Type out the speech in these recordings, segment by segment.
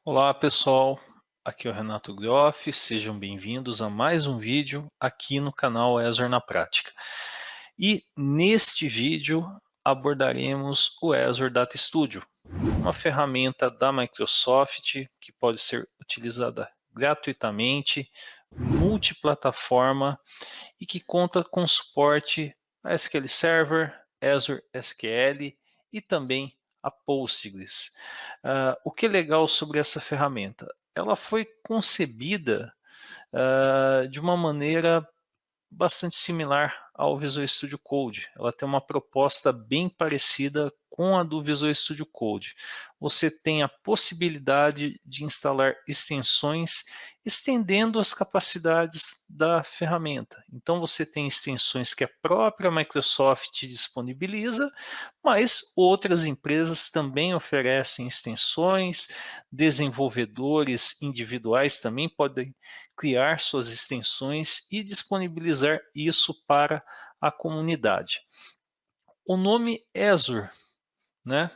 Olá pessoal, aqui é o Renato Groff, sejam bem-vindos a mais um vídeo aqui no canal Azure na Prática. E neste vídeo abordaremos o Azure Data Studio, uma ferramenta da Microsoft que pode ser utilizada gratuitamente, multiplataforma e que conta com suporte a SQL Server, Azure SQL e também a Postgres. O que é legal sobre essa ferramenta? Ela foi concebida de uma maneira bastante similar ao Visual Studio Code. Ela tem uma proposta bem parecida com a do Visual Studio Code. Você tem a possibilidade de instalar extensões estendendo as capacidades da ferramenta. Então você tem extensões que a própria Microsoft disponibiliza, mas outras empresas também oferecem extensões, desenvolvedores individuais também podem criar suas extensões e disponibilizar isso para a comunidade. O nome Azure, né,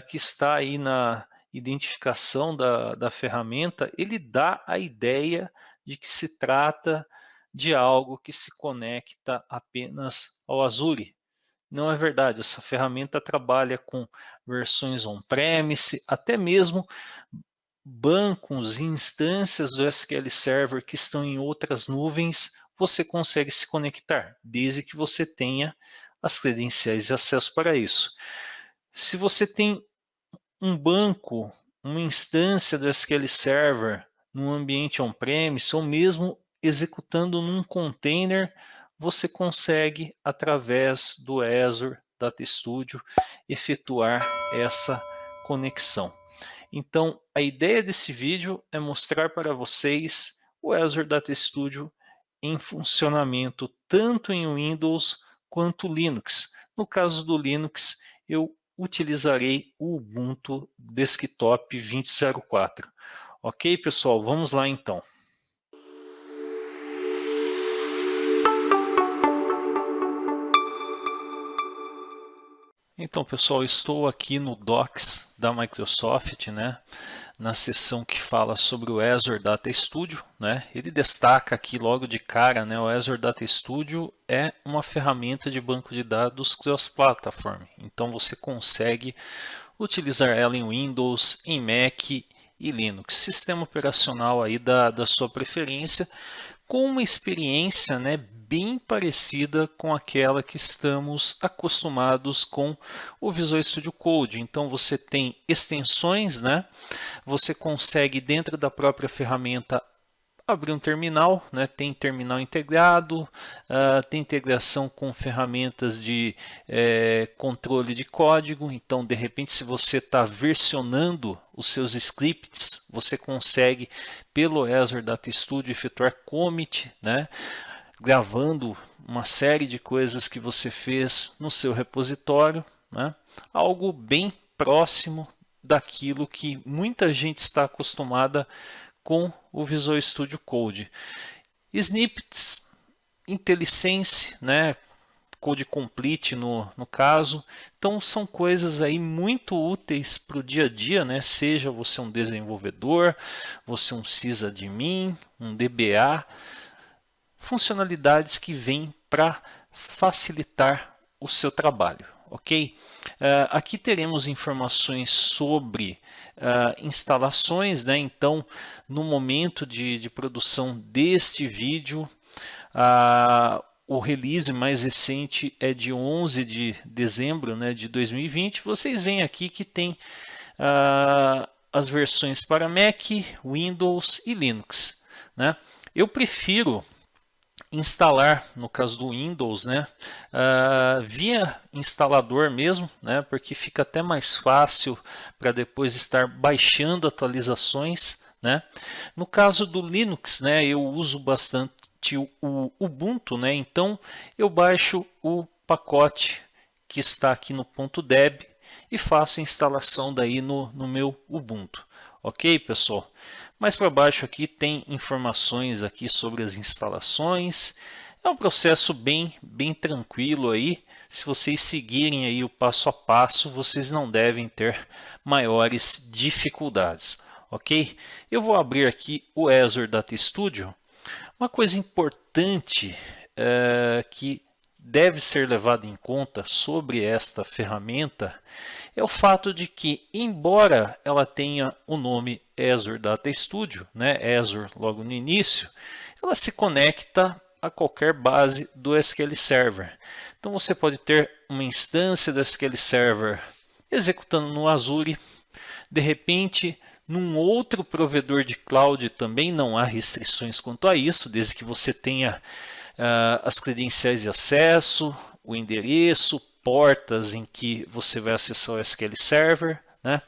que está aí na identificação da ferramenta, ele dá a ideia de que se trata de algo que se conecta apenas ao Azure. Não é verdade, essa ferramenta trabalha com versões on-premise, até mesmo bancos e instâncias do SQL Server que estão em outras nuvens, você consegue se conectar, desde que você tenha as credenciais de acesso para isso. Se você tem um banco, uma instância do SQL Server num ambiente on-premise ou mesmo executando num container, você consegue, através do Azure Data Studio, efetuar essa conexão. Então, a ideia desse vídeo é mostrar para vocês o Azure Data Studio em funcionamento tanto em Windows quanto Linux. No caso do Linux, eu utilizarei o Ubuntu Desktop 2004. Ok, pessoal? Vamos lá então. Então, pessoal, estou aqui no Docs da Microsoft, né, na seção que fala sobre o Azure Data Studio, né. Ele destaca aqui logo de cara, né, o Azure Data Studio é uma ferramenta de banco de dados cross-platform. Então, você consegue utilizar ela em Windows, em Mac e Linux, sistema operacional aí da sua preferência, com uma experiência, né, bem parecida com aquela que estamos acostumados com o Visual Studio Code. Então você tem extensões, né? Você consegue dentro da própria ferramenta abrir um terminal, né? Tem terminal integrado, tem integração com ferramentas de controle de código. Então, de repente, se você está versionando os seus scripts, você consegue, pelo Azure Data Studio, efetuar commit, né? Gravando uma série de coisas que você fez no seu repositório, né? Algo bem próximo daquilo que muita gente está acostumada com o Visual Studio Code. Snippets, IntelliSense, né? Code Complete no caso. Então são coisas aí muito úteis para o dia a dia, né? Seja você um desenvolvedor, você um sysadmin, um DBA, funcionalidades que vêm para facilitar o seu trabalho, ok? Aqui teremos informações sobre instalações, né? Então, no momento de produção deste vídeo, o release mais recente é de 11 de dezembro, né, de 2020. Vocês veem aqui que tem as versões para Mac, Windows e Linux, né? Eu prefiro instalar, no caso do Windows, né, via instalador mesmo, né, porque fica até mais fácil para depois estar baixando atualizações, né. No caso do Linux, né, eu uso bastante o Ubuntu, né, então eu baixo o pacote que está aqui no .deb e faço a instalação daí no meu Ubuntu. Ok, pessoal? Mais para baixo aqui tem informações aqui sobre as instalações. É um processo bem tranquilo aí. Se vocês seguirem aí o passo a passo, vocês não devem ter maiores dificuldades. ok? Eu vou abrir aqui o Azure Data Studio. Uma coisa importante que deve ser levada em conta sobre esta ferramenta é o fato de que, embora ela tenha o nome Azure Data Studio, né, Azure logo no início, ela se conecta a qualquer base do SQL Server. Então você pode ter uma instância do SQL Server executando no Azure, de repente num outro provedor de cloud também não há restrições quanto a isso, desde que você tenha as credenciais de acesso, o endereço, portas em que você vai acessar o SQL Server, né?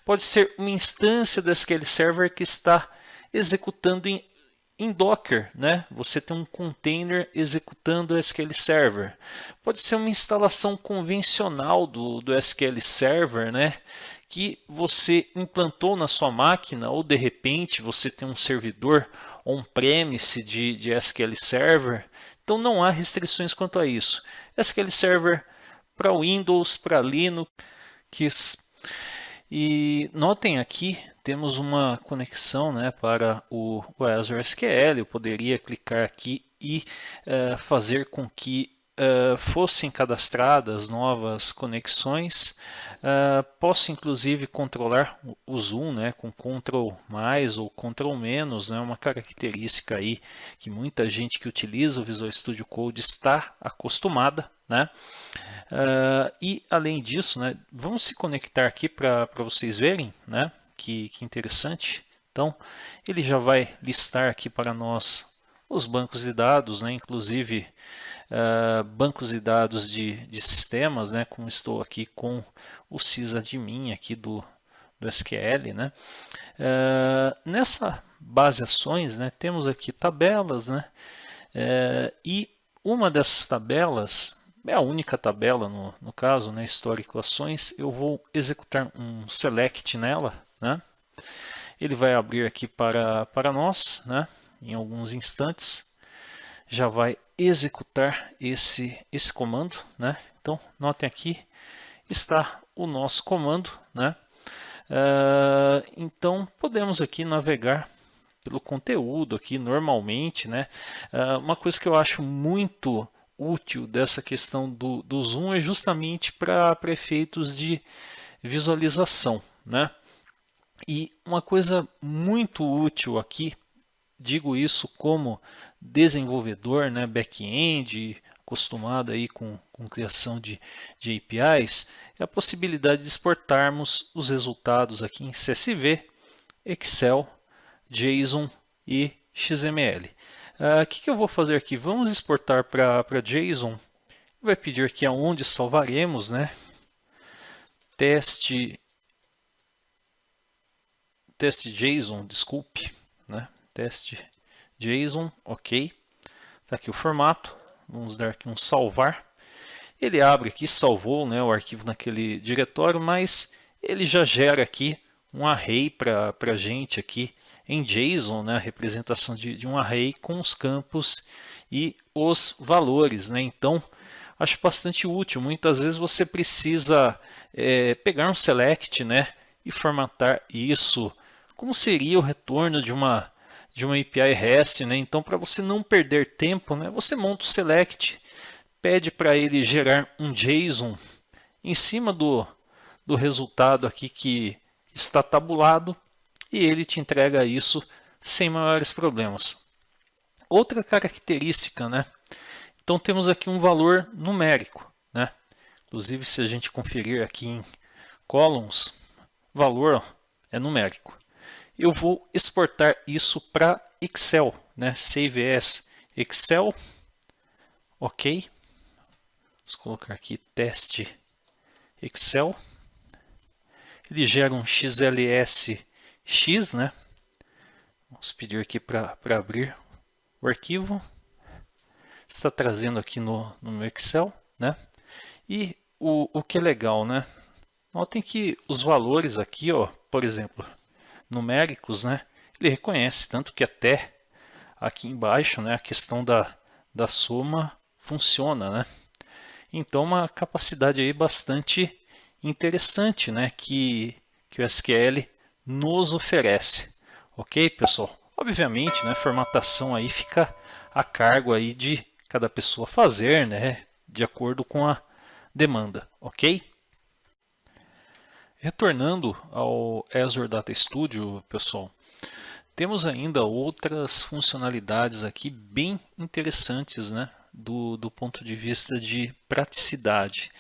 Pode ser uma instância do SQL Server que está executando em Docker, né? Você tem um container executando o SQL Server. Pode ser uma instalação convencional do SQL Server, né? Que você implantou na sua máquina, ou de repente você tem um servidor on-premise de SQL Server. Então não há restrições quanto a isso. SQL Server para Windows, para Linux. E notem aqui, temos uma conexão, né, para o Azure SQL. Eu poderia clicar aqui e fazer com que fossem cadastradas novas conexões. Posso inclusive controlar o zoom, né, com Ctrl mais ou Ctrl menos, né, uma característica aí que muita gente que utiliza o Visual Studio Code está acostumada, né? E além disso, né, vamos se conectar aqui para vocês verem, né, que interessante. Então ele já vai listar aqui para nós os bancos de dados, né, inclusive bancos de dados de sistemas, né, como estou aqui com o sysadmin aqui do SQL, né. Nessa base ações, né, temos aqui tabelas, né, e uma dessas tabelas é a única tabela no caso, né, histórico ações. Eu vou executar um select nela, né. Ele vai abrir aqui para nós, né, em alguns instantes. Já vai executar esse comando, né? Então notem aqui está o nosso comando, né? Então podemos aqui navegar pelo conteúdo aqui normalmente, né? Uma coisa que eu acho muito útil dessa questão do zoom é justamente para efeitos de visualização, né? E uma coisa muito útil aqui, digo isso como desenvolvedor, né, back-end, acostumado aí com criação de APIs, é a possibilidade de exportarmos os resultados aqui em CSV, Excel, JSON e XML. O que eu vou fazer aqui? Vamos exportar para JSON. Vai pedir aqui aonde salvaremos, né? Teste JSON, desculpe, né? Teste JSON, ok. Está aqui o formato. Vamos dar aqui um salvar. Ele abre aqui, salvou, né, o arquivo naquele diretório, mas ele já gera aqui um array para a gente aqui em JSON, né, a representação de um array com os campos e os valores, né? Então acho bastante útil. Muitas vezes você precisa pegar um select, né, e formatar isso. Como seria o retorno de uma API REST, né? Então, para você não perder tempo, né, você monta o select, pede para ele gerar um JSON em cima do resultado aqui que está tabulado e ele te entrega isso sem maiores problemas. Outra característica, né? Então temos aqui um valor numérico, né? Inclusive, se a gente conferir aqui em columns, valor é numérico. Eu vou exportar isso para Excel, né? Save as Excel, ok. Vamos colocar aqui teste Excel. Ele gera um XLSX, né? Vamos pedir aqui para abrir o arquivo. Está trazendo aqui no meu Excel, né? E o que é legal, né? Notem que os valores aqui, ó, por exemplo, numéricos, né? Ele reconhece, tanto que até aqui embaixo, né, a questão da soma funciona, né? Então uma capacidade aí bastante interessante, né, que o SQL nos oferece. Ok, pessoal? Obviamente, né, formatação aí fica a cargo aí de cada pessoa fazer, né, de acordo com a demanda, ok? Retornando ao Azure Data Studio, pessoal, temos ainda outras funcionalidades aqui bem interessantes, né, do ponto de vista de praticidade.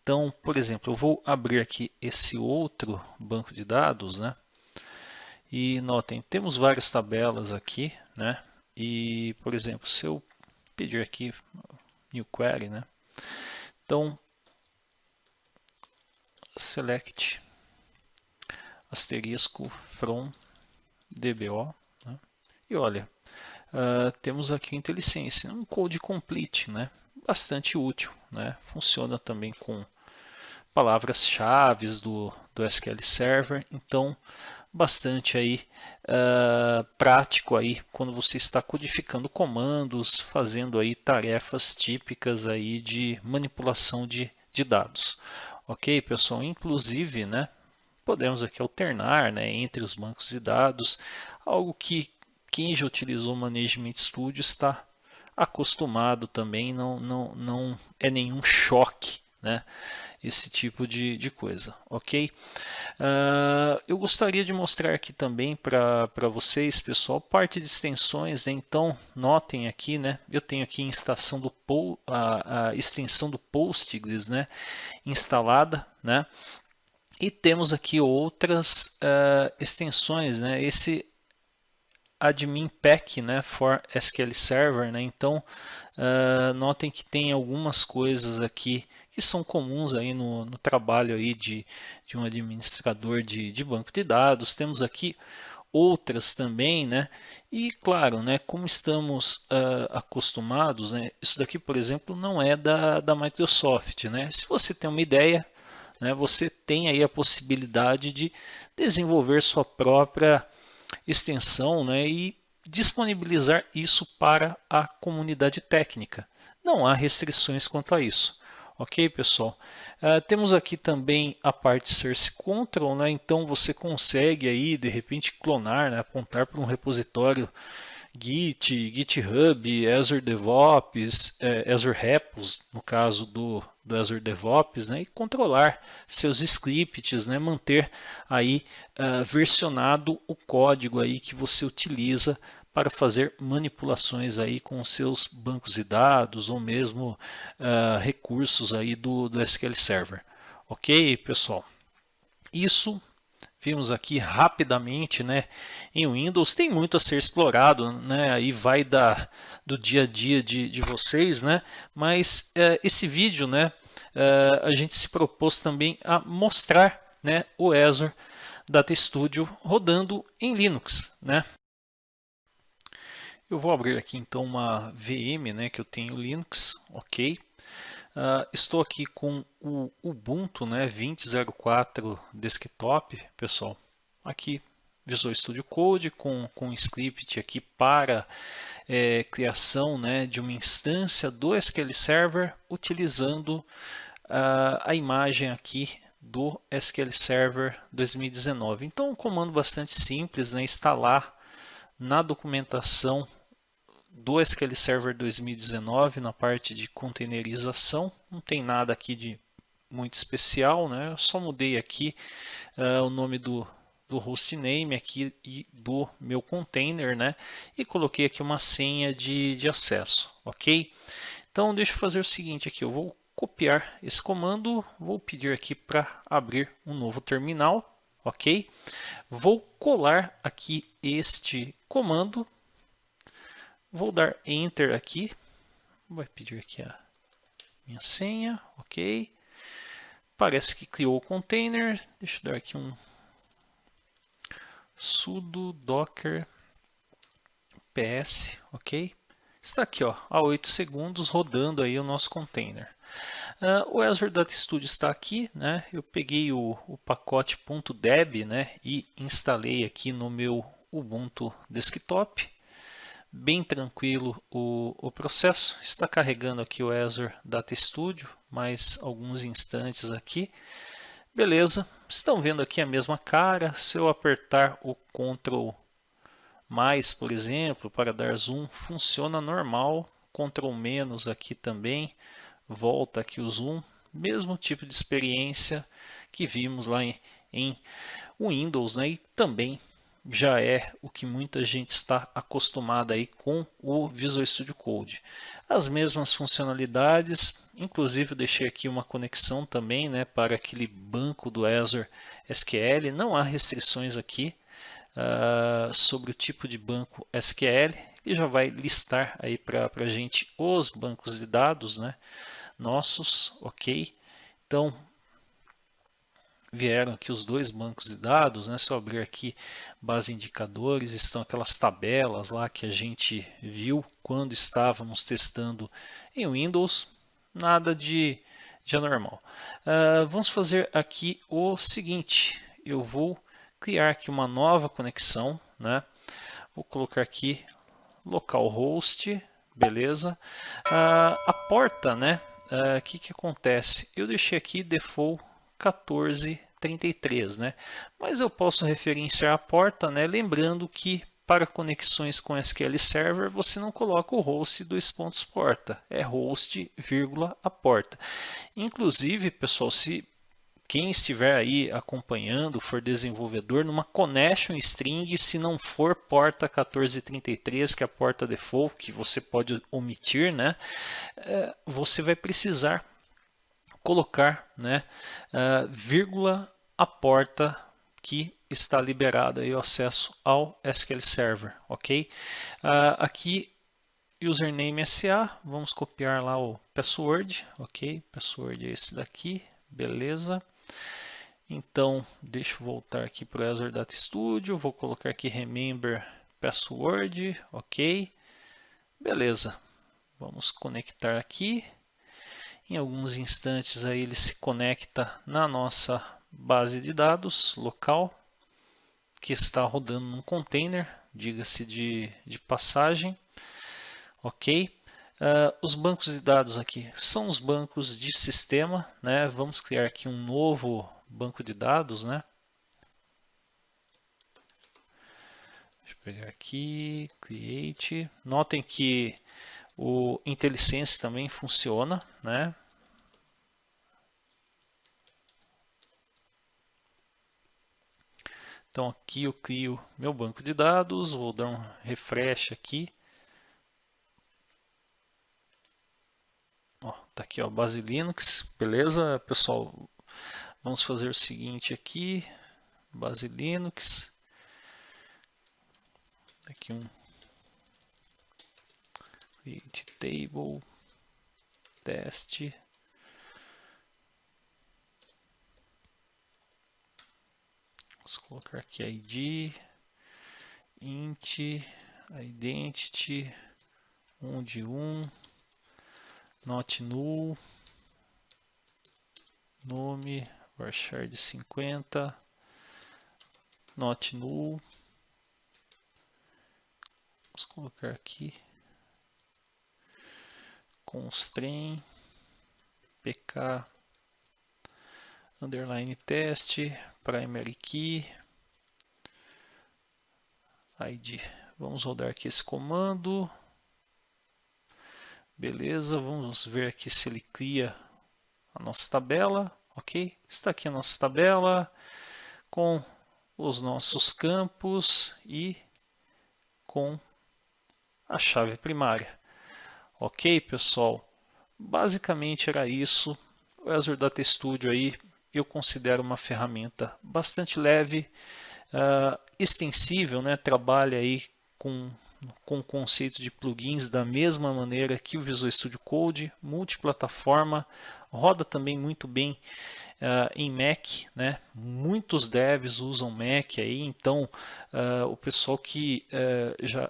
Então, por exemplo, eu vou abrir aqui esse outro banco de dados, né? E notem, temos várias tabelas aqui, né? E, por exemplo, se eu pedir aqui New Query, né? Então, select asterisco from DBO, né? E olha, temos aqui o IntelliSense, um code complete, né? Bastante útil, né? Funciona também com palavras-chave do SQL Server, então bastante aí prático aí quando você está codificando comandos, fazendo aí tarefas típicas aí de manipulação de dados. Ok, pessoal? Inclusive, né, podemos aqui alternar, né, entre os bancos de dados, algo que quem já utilizou o Management Studio está acostumado também, não é nenhum choque, né, esse tipo de coisa, ok? Eu gostaria de mostrar aqui também para vocês, pessoal, parte de extensões, né? Então notem aqui, né? Eu tenho aqui a extensão do Postgres, né, instalada, né? E temos aqui outras extensões, né? Esse admin pack, né, for SQL Server, né? Então notem que tem algumas coisas aqui que são comuns aí no trabalho aí de um administrador de banco de dados. Temos aqui outras também, né? E claro, né, como estamos acostumados, né, isso daqui, por exemplo, não é da Microsoft, né? Se você tem uma ideia, né, você tem aí a possibilidade de desenvolver sua própria extensão, né, e disponibilizar isso para a comunidade técnica. Não há restrições quanto a isso. Ok, pessoal? Temos aqui também a parte Source Control, né? Então você consegue aí de repente clonar, né, apontar para um repositório Git, GitHub, Azure DevOps, Azure Repos, no caso do Azure DevOps, né, e controlar seus scripts, né, manter aí versionado o código aí que você utiliza para fazer manipulações aí com seus bancos de dados ou mesmo recursos aí do SQL Server. Ok, pessoal? Isso vimos aqui rapidamente, né, em Windows. Tem muito a ser explorado, né, aí vai do dia a dia de vocês, né, mas esse vídeo, né, a gente se propôs também a mostrar, né, o Azure Data Studio rodando em Linux, né. Eu vou abrir aqui então uma VM, né, que eu tenho Linux, ok. Estou aqui com o Ubuntu, né, 20.04 Desktop, pessoal. Aqui Visual Studio Code com script aqui para criação, né, de uma instância do SQL Server utilizando a imagem aqui do SQL Server 2019. Então, um comando bastante simples, né, instalar na documentação do SQL Server 2019 na parte de containerização. Não tem nada aqui de muito especial, né? Eu só mudei aqui o nome do hostname aqui e do meu container, né? E coloquei aqui uma senha de acesso, ok? Então deixa eu fazer o seguinte aqui, eu vou copiar esse comando, vou pedir aqui para abrir um novo terminal, ok? Vou colar aqui este comando. Vou dar Enter aqui. Vai pedir aqui a minha senha. Ok. Parece que criou o container. Deixa eu dar aqui um sudo docker ps. Ok. Está aqui, ó, há 8 segundos rodando aí o nosso container. O Azure Data Studio está aqui, né? Eu peguei o pacote .deb, né, e instalei aqui no meu Ubuntu Desktop. Bem tranquilo o processo. Está carregando aqui o Azure Data Studio, mais alguns instantes aqui. Beleza, estão vendo aqui a mesma cara. Se eu apertar o Ctrl mais, por exemplo, para dar zoom, funciona normal. Ctrl menos aqui também, volta aqui o zoom. Mesmo tipo de experiência que vimos lá em Windows, né? E também já é o que muita gente está acostumada aí com o Visual Studio Code. As mesmas funcionalidades, inclusive eu deixei aqui uma conexão também, né, para aquele banco do Azure SQL. Não há restrições aqui sobre o tipo de banco SQL. Ele já vai listar aí para a gente os bancos de dados, né, nossos, ok? Então vieram aqui os dois bancos de dados, né? Se eu abrir aqui base indicadores, estão aquelas tabelas lá que a gente viu quando estávamos testando em Windows, nada de anormal. Vamos fazer aqui o seguinte, eu vou criar aqui uma nova conexão, né? Vou colocar aqui localhost, beleza? A porta, né? Que acontece? Eu deixei aqui default 1433, né? Mas eu posso referenciar a porta, né? Lembrando que para conexões com SQL Server você não coloca o host dois pontos porta, é host, vírgula, a porta. Inclusive, pessoal, se quem estiver aí acompanhando, for desenvolvedor, numa connection string, se não for porta 1433, que é a porta default, que você pode omitir, né? Você vai precisar colocar, né, vírgula a porta que está liberado aí o acesso ao SQL Server, ok? Aqui username SA, vamos copiar lá o password, ok? Password é esse daqui, beleza? Então, deixa eu voltar aqui para o Azure Data Studio, vou colocar aqui remember password, ok? Beleza, vamos conectar aqui. Em alguns instantes aí ele se conecta na nossa base de dados local, que está rodando num container, diga-se de passagem, ok? Os bancos de dados aqui são os bancos de sistema, né? Vamos criar aqui um novo banco de dados, né? Deixa eu pegar aqui, create. Notem que o IntelliSense também funciona, né? Então aqui eu crio meu banco de dados, vou dar um refresh aqui. Ó, tá aqui, ó, base Linux, beleza, pessoal? Vamos fazer o seguinte aqui, base Linux. Aqui um create table, teste. Vamos colocar aqui ID, int, identity, 1 de 1, not null, nome, varchar de 50, not null. Vamos colocar aqui constraint, pk, underline teste, primary key, id. Vamos rodar aqui esse comando. Beleza, vamos ver aqui se ele cria a nossa tabela, ok? Está aqui a nossa tabela com os nossos campos e com a chave primária. Ok, pessoal? Basicamente era isso. O Azure Data Studio aí eu considero uma ferramenta bastante leve, extensível, né? Trabalha aí com o conceito de plugins da mesma maneira que o Visual Studio Code, multiplataforma, roda também muito bem em Mac, né? Muitos devs usam Mac aí, então o pessoal que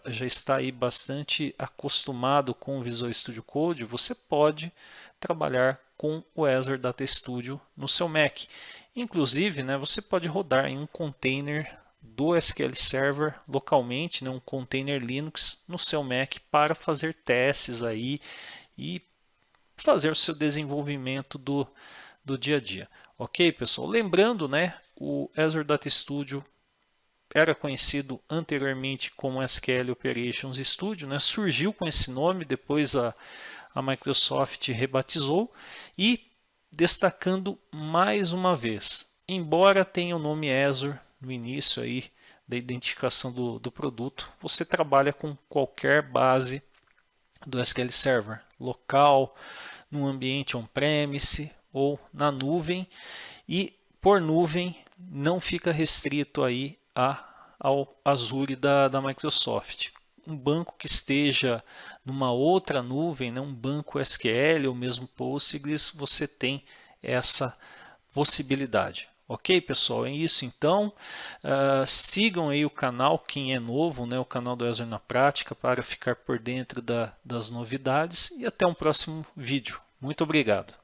já está aí bastante acostumado com o Visual Studio Code, você pode trabalhar com o Azure Data Studio no seu Mac. Inclusive, né, você pode rodar em um container do SQL Server localmente, né, um container Linux no seu Mac para fazer testes aí e fazer o seu desenvolvimento do dia a dia. Ok, pessoal? Lembrando, né, o Azure Data Studio era conhecido anteriormente como SQL Operations Studio, né? Surgiu com esse nome, depois a Microsoft rebatizou e destacando mais uma vez, embora tenha o nome Azure no início aí da identificação do produto, você trabalha com qualquer base do SQL Server, local, no ambiente on-premise ou na nuvem, e por nuvem não fica restrito aí ao Azure da Microsoft. Um banco que esteja numa outra nuvem, né, um banco SQL ou mesmo Postgres, você tem essa possibilidade. Ok, pessoal? É isso então. Sigam aí o canal, quem é novo, né, o canal do Azure na Prática, para ficar por dentro das novidades. E até um próximo vídeo. Muito obrigado.